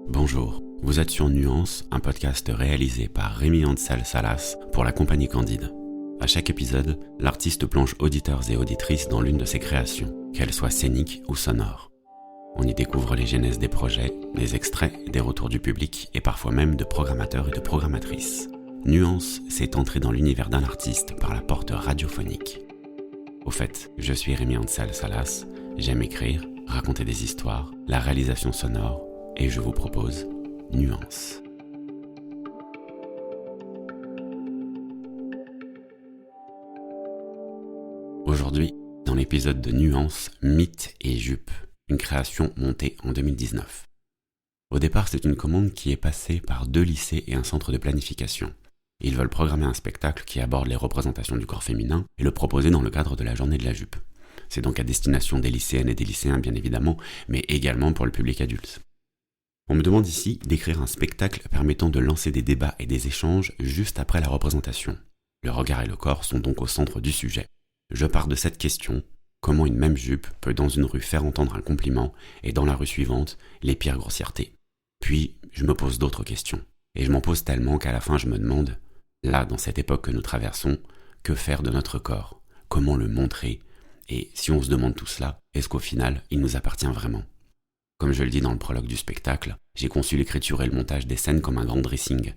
Bonjour, vous êtes sur Nuance, un podcast réalisé par Rémi Ansel Salas pour la compagnie Candide. À chaque épisode, l'artiste plonge auditeurs et auditrices dans l'une de ses créations, qu'elles soient scéniques ou sonores. On y découvre les genèses des projets, des extraits, des retours du public et parfois même de programmateurs et de programmatrices. Nuance, c'est entrer dans l'univers d'un artiste par la porte radiophonique. Au fait, je suis Rémi Ansel Salas, j'aime écrire, raconter des histoires, la réalisation sonore, et je vous propose Nuance. Aujourd'hui, dans l'épisode de Nuance, Mythe et Jupe, une création montée en 2019. Au départ, c'est une commande qui est passée par 2 lycées et un centre de planification. Ils veulent programmer un spectacle qui aborde les représentations du corps féminin et le proposer dans le cadre de la journée de la jupe. C'est donc à destination des lycéennes et des lycéens bien évidemment, mais également pour le public adulte. On me demande ici d'écrire un spectacle permettant de lancer des débats et des échanges juste après la représentation. Le regard et le corps sont donc au centre du sujet. Je pars de cette question, comment une même jupe peut dans une rue faire entendre un compliment et dans la rue suivante, les pires grossièretés. Puis, je me pose d'autres questions. Et je m'en pose tellement qu'à la fin je me demande, là dans cette époque que nous traversons, que faire de notre corps ? Comment le montrer ? Et si on se demande tout cela, est-ce qu'au final, il nous appartient vraiment ? Comme je le dis dans le prologue du spectacle, j'ai conçu l'écriture et le montage des scènes comme un grand dressing,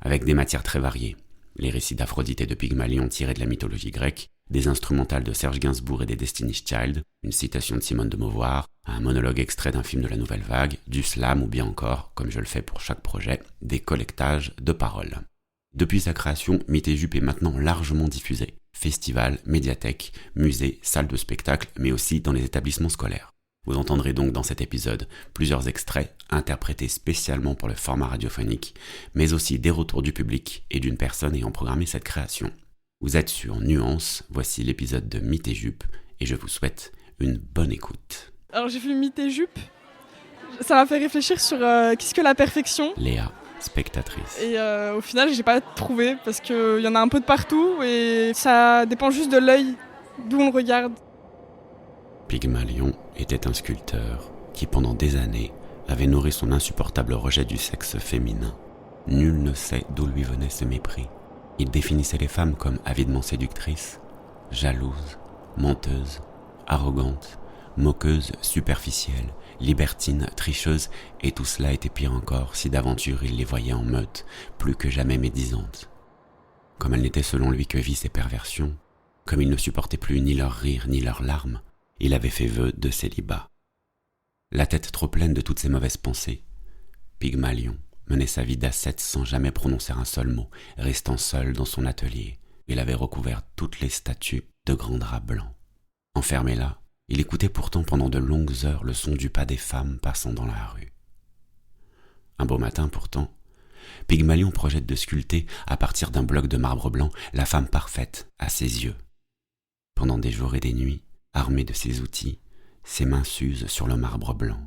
avec des matières très variées. Les récits d'Aphrodite et de Pygmalion tirés de la mythologie grecque, des instrumentales de Serge Gainsbourg et des Destiny's Child, une citation de Simone de Beauvoir, un monologue extrait d'un film de la Nouvelle Vague, du slam ou bien encore, comme je le fais pour chaque projet, des collectages de paroles. Depuis sa création, Mythe et Jupe est maintenant largement diffusé. Festivals, médiathèques, musées, salles de spectacle, mais aussi dans les établissements scolaires. Vous entendrez donc dans cet épisode plusieurs extraits interprétés spécialement pour le format radiophonique, mais aussi des retours du public et d'une personne ayant programmé cette création. Vous êtes sur Nuance, voici l'épisode de Mythe et Jupe, et je vous souhaite une bonne écoute. Alors j'ai vu Mythe et Jupe, ça m'a fait réfléchir sur qu'est-ce que la perfection. Léa, spectatrice. Et au final j'ai pas trouvé parce qu'il y en a un peu de partout et ça dépend juste de l'œil, d'où on le regarde. Pygmalion était un sculpteur qui pendant des années avait nourri son insupportable rejet du sexe féminin. Nul ne sait d'où lui venait ce mépris. Il définissait les femmes comme avidement séductrices, jalouses, menteuses, arrogantes, moqueuses, superficielles, libertines, tricheuses, et tout cela était pire encore si d'aventure il les voyait en meute, plus que jamais médisantes. Comme elles n'étaient selon lui que vices et perversions, comme il ne supportait plus ni leurs rires ni leurs larmes, il avait fait vœu de célibat. La tête trop pleine de toutes ces mauvaises pensées, Pygmalion menait sa vie d'ascète sans jamais prononcer un seul mot, restant seul dans son atelier. Il avait recouvert toutes les statues de grands draps blancs. Enfermé là, il écoutait pourtant pendant de longues heures le son du pas des femmes passant dans la rue. Un beau matin pourtant, Pygmalion projette de sculpter, à partir d'un bloc de marbre blanc, la femme parfaite à ses yeux. Pendant des jours et des nuits, armé de ses outils, ses mains s'usent sur le marbre blanc.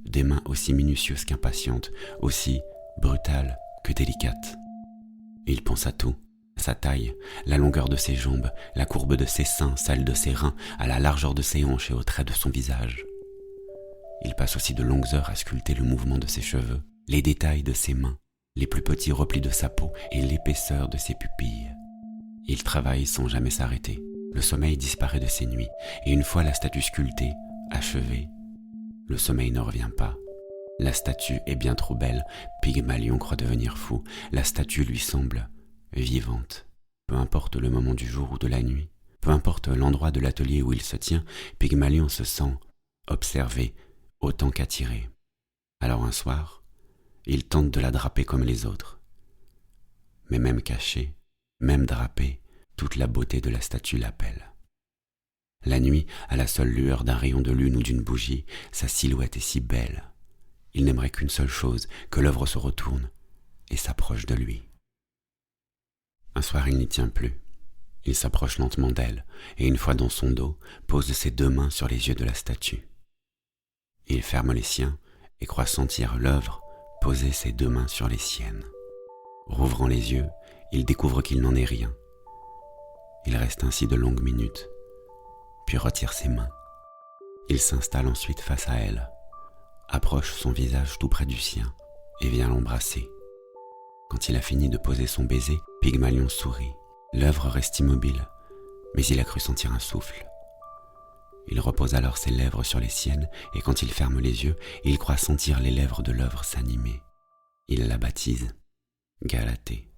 Des mains aussi minutieuses qu'impatientes, aussi brutales que délicates. Il pense à tout, à sa taille, la longueur de ses jambes, la courbe de ses seins, celle de ses reins, à la largeur de ses hanches et aux traits de son visage. Il passe aussi de longues heures à sculpter le mouvement de ses cheveux, les détails de ses mains, les plus petits replis de sa peau et l'épaisseur de ses pupilles. Il travaille sans jamais s'arrêter. Le sommeil disparaît de ses nuits, et une fois la statue sculptée, achevée, le sommeil ne revient pas. La statue est bien trop belle, Pygmalion croit devenir fou, la statue lui semble vivante. Peu importe le moment du jour ou de la nuit, peu importe l'endroit de l'atelier où il se tient, Pygmalion se sent observé autant qu'attiré. Alors un soir, il tente de la draper comme les autres. Mais même cachée, même drapée, toute la beauté de la statue l'appelle. La nuit, à la seule lueur d'un rayon de lune ou d'une bougie, sa silhouette est si belle. Il n'aimerait qu'une seule chose, que l'œuvre se retourne et s'approche de lui. Un soir, il n'y tient plus. Il s'approche lentement d'elle et une fois dans son dos, pose ses 2 mains sur les yeux de la statue. Il ferme les siens et croit sentir l'œuvre poser ses 2 mains sur les siennes. Rouvrant les yeux, il découvre qu'il n'en est rien. Il reste ainsi de longues minutes, puis retire ses mains. Il s'installe ensuite face à elle, approche son visage tout près du sien et vient l'embrasser. Quand il a fini de poser son baiser, Pygmalion sourit. L'œuvre reste immobile, mais il a cru sentir un souffle. Il repose alors ses lèvres sur les siennes, et quand il ferme les yeux, il croit sentir les lèvres de l'œuvre s'animer. Il la baptise Galatée.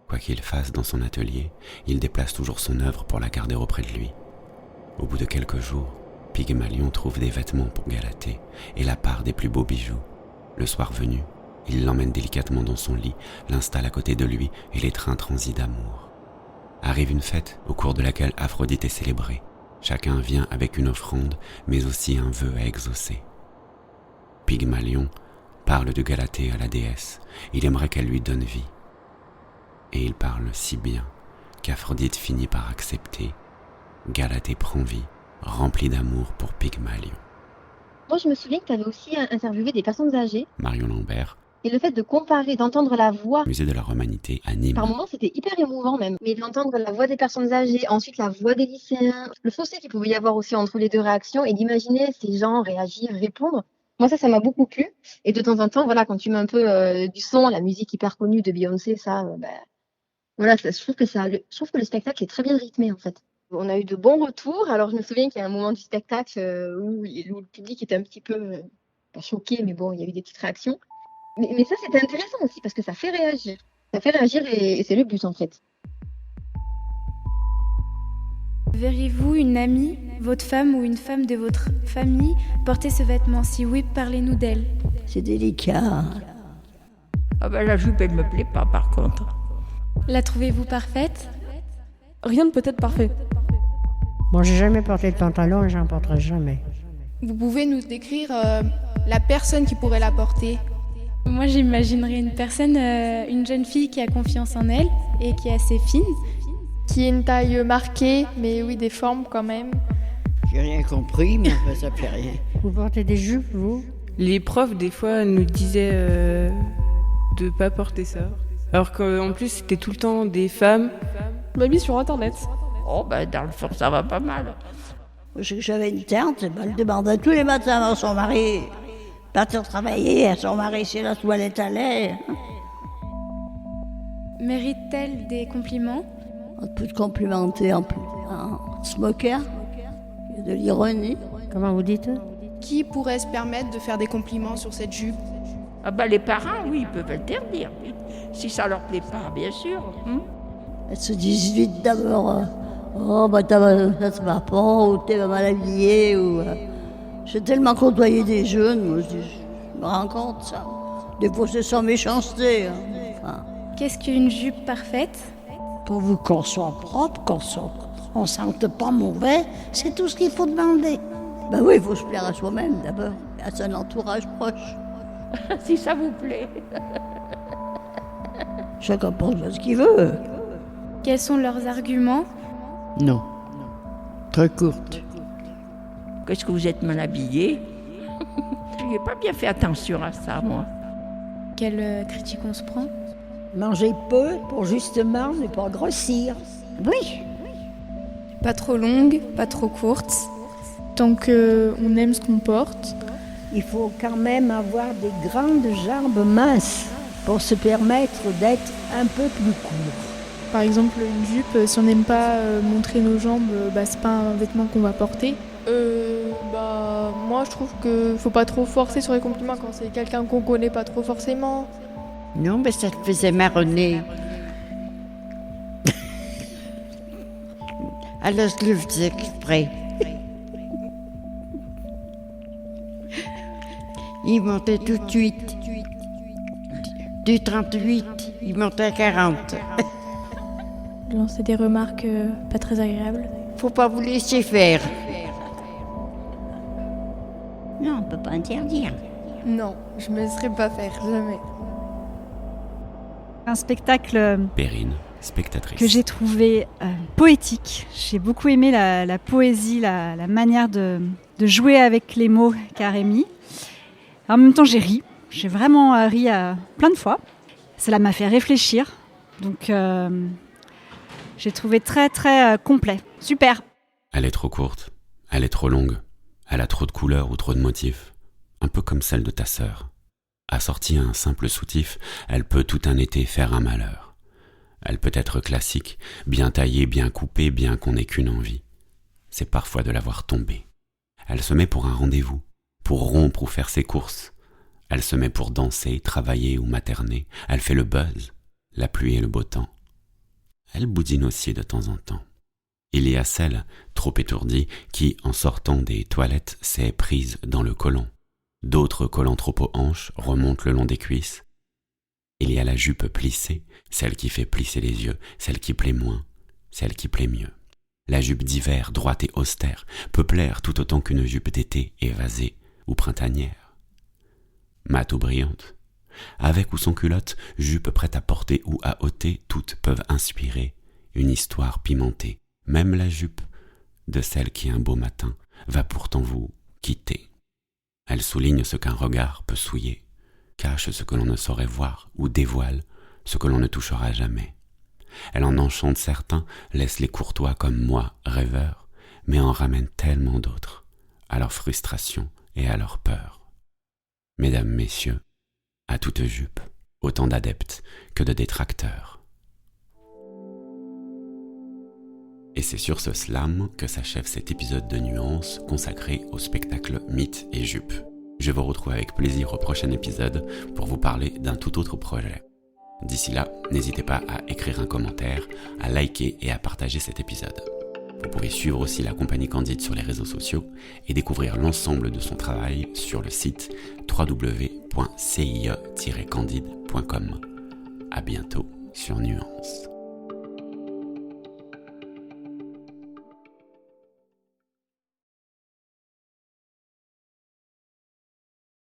Quoi qu'il fasse dans son atelier, il déplace toujours son œuvre pour la garder auprès de lui. Au bout de quelques jours, Pygmalion trouve des vêtements pour Galatée et la part des plus beaux bijoux. Le soir venu, il l'emmène délicatement dans son lit, l'installe à côté de lui et l'étreint transi d'amour. Arrive une fête au cours de laquelle Aphrodite est célébrée. Chacun vient avec une offrande, mais aussi un vœu à exaucer. Pygmalion parle de Galatée à la déesse. Il aimerait qu'elle lui donne vie. Et il parle si bien qu'Aphrodite finit par accepter. Galatée prend vie, remplie d'amour pour Pygmalion. Moi, je me souviens que tu avais aussi interviewé des personnes âgées. Marion Lambert, Et le fait de comparer, d'entendre la voix, Musée de la Romanité à Nîmes. par moments, c'était hyper émouvant même. Mais d'entendre la voix des personnes âgées, ensuite la voix des lycéens, le fossé qu'il pouvait y avoir aussi entre les deux réactions, et d'imaginer ces gens réagir, répondre. Moi, ça m'a beaucoup plu. Et de temps en temps, voilà, quand tu mets un peu du son, la musique hyper connue de Beyoncé, voilà, je trouve que le spectacle est très bien rythmé en fait. On a eu de bons retours. Alors, je me souviens qu'il y a un moment du spectacle où le public était un petit peu, pas choqué, mais bon, il y a eu des petites réactions. Mais ça, c'était intéressant aussi parce que ça fait réagir. Ça fait réagir et c'est le but en fait. Verriez-vous une amie, votre femme ou une femme de votre famille porter ce vêtement? Si oui, parlez-nous d'elle. C'est délicat. Ah ben la jupe, elle me plaît pas par contre. La trouvez-vous parfaite? Rien de peut-être parfait. Bon, j'ai jamais porté de pantalon et j'en porterai jamais. Vous pouvez nous décrire la personne qui pourrait la porter? Moi, j'imaginerais une personne, une jeune fille qui a confiance en elle et qui est assez fine. Qui est une taille marquée, mais oui, des formes quand même. J'ai rien compris, mais enfin, ça fait rien. Vous portez des jupes, vous? Les profs, des fois, nous disaient de pas porter ça. Alors qu'en plus, c'était tout le temps des femmes. Je m'ai mis sur internet. Oh ben dans le fond, ça va pas mal. J'avais une tante, elle demandait tous les matins à son mari partir travailler, à son mari si la toilette allait. Mérite-t-elle des compliments? On peut te complimenter en se moquer. Il y a de l'ironie. Comment vous dites? Qui pourrait se permettre de faire des compliments sur cette jupe? Ah ben les parents, oui, ils peuvent interdire. Oui. Si ça leur plaît pas, bien sûr. Elles se disent vite d'abord, oh bah ça te va pas, ou t'es mal habillé, ou... J'ai tellement côtoyé des jeunes, moi je me rends compte ça. Des fois c'est sans méchanceté. Enfin, Qu'est-ce qu'une jupe parfaite? pourvu qu'on soit propre, on ne sente pas mauvais, c'est tout ce qu'il faut demander. Ben oui, il faut se plaire à soi-même d'abord, à son entourage proche. Si ça vous plaît. Chacun pense ce qu'il veut. Quels sont leurs arguments? Non. Très courte. Qu'est-ce que vous êtes mal habillé? Je n'ai pas bien fait attention à ça, moi. Quelle critique on se prend? Manger peu pour justement ne pas grossir. Oui. Pas trop longue, pas trop courte. Tant qu'on aime ce qu'on porte. Il faut quand même avoir des grandes jambes minces pour se permettre d'être un peu plus court. Par exemple, une jupe, si on n'aime pas montrer nos jambes, c'est pas un vêtement qu'on va porter. Moi je trouve que faut pas trop forcer sur les compliments quand c'est quelqu'un qu'on connaît pas trop forcément. Non, mais ça te faisait marronner. Alors je le faisais exprès. Il montait tout de suite. Du 38, il montait à 40. Lancer des remarques pas très agréables. Faut pas vous laisser faire. Non, on ne peut pas interdire. Non, je me laisserai pas faire, jamais. Un spectacle Perrine, spectatrice. que j'ai trouvé poétique. J'ai beaucoup aimé la poésie, la manière de jouer avec les mots qu'a Rémi. En même temps, j'ai ri. J'ai vraiment ri plein de fois. Cela m'a fait réfléchir. Donc, j'ai trouvé très, très complet. Super. Elle est trop courte, elle est trop longue, Elle a trop de couleurs ou trop de motifs, un peu comme celle de ta sœur. Assortie à un simple soutif, elle peut tout un été faire un malheur. Elle peut être classique, bien taillée, bien coupée, bien qu'on n'ait qu'une envie. C'est parfois de la voir tomber. Elle se met pour un rendez-vous, pour rompre ou faire ses courses. Elle se met pour danser, travailler ou materner. Elle fait le buzz, la pluie et le beau temps. Elle boudine aussi de temps en temps. Il y a celle, trop étourdie, qui, en sortant des toilettes, s'est prise dans le côlon. D'autres collants trop aux hanches remontent le long des cuisses. Il y a la jupe plissée, celle qui fait plisser les yeux, celle qui plaît moins, celle qui plaît mieux. La jupe d'hiver, droite et austère, peut plaire tout autant qu'une jupe d'été, évasée ou printanière. Mate ou brillante, avec ou sans culotte, jupe prête à porter ou à ôter, toutes peuvent inspirer une histoire pimentée. Même la jupe de celle qui un beau matin va pourtant vous quitter. Elle souligne ce qu'un regard peut souiller, cache ce que l'on ne saurait voir ou dévoile ce que l'on ne touchera jamais. Elle en enchante certains, laisse les courtois comme moi, rêveurs, mais en ramène tellement d'autres, à leur frustration et à leur peur. Mesdames, messieurs, à toute jupe, autant d'adeptes que de détracteurs. Et c'est sur ce slam que s'achève cet épisode de Nuances consacré au spectacle Mythes et Jupes. Je vous retrouve avec plaisir au prochain épisode pour vous parler d'un tout autre projet. D'ici là, n'hésitez pas à écrire un commentaire, à liker et à partager cet épisode. Vous pouvez suivre aussi la compagnie Candide sur les réseaux sociaux et découvrir l'ensemble de son travail sur le site www.cie-candide.com. À bientôt sur Nuances.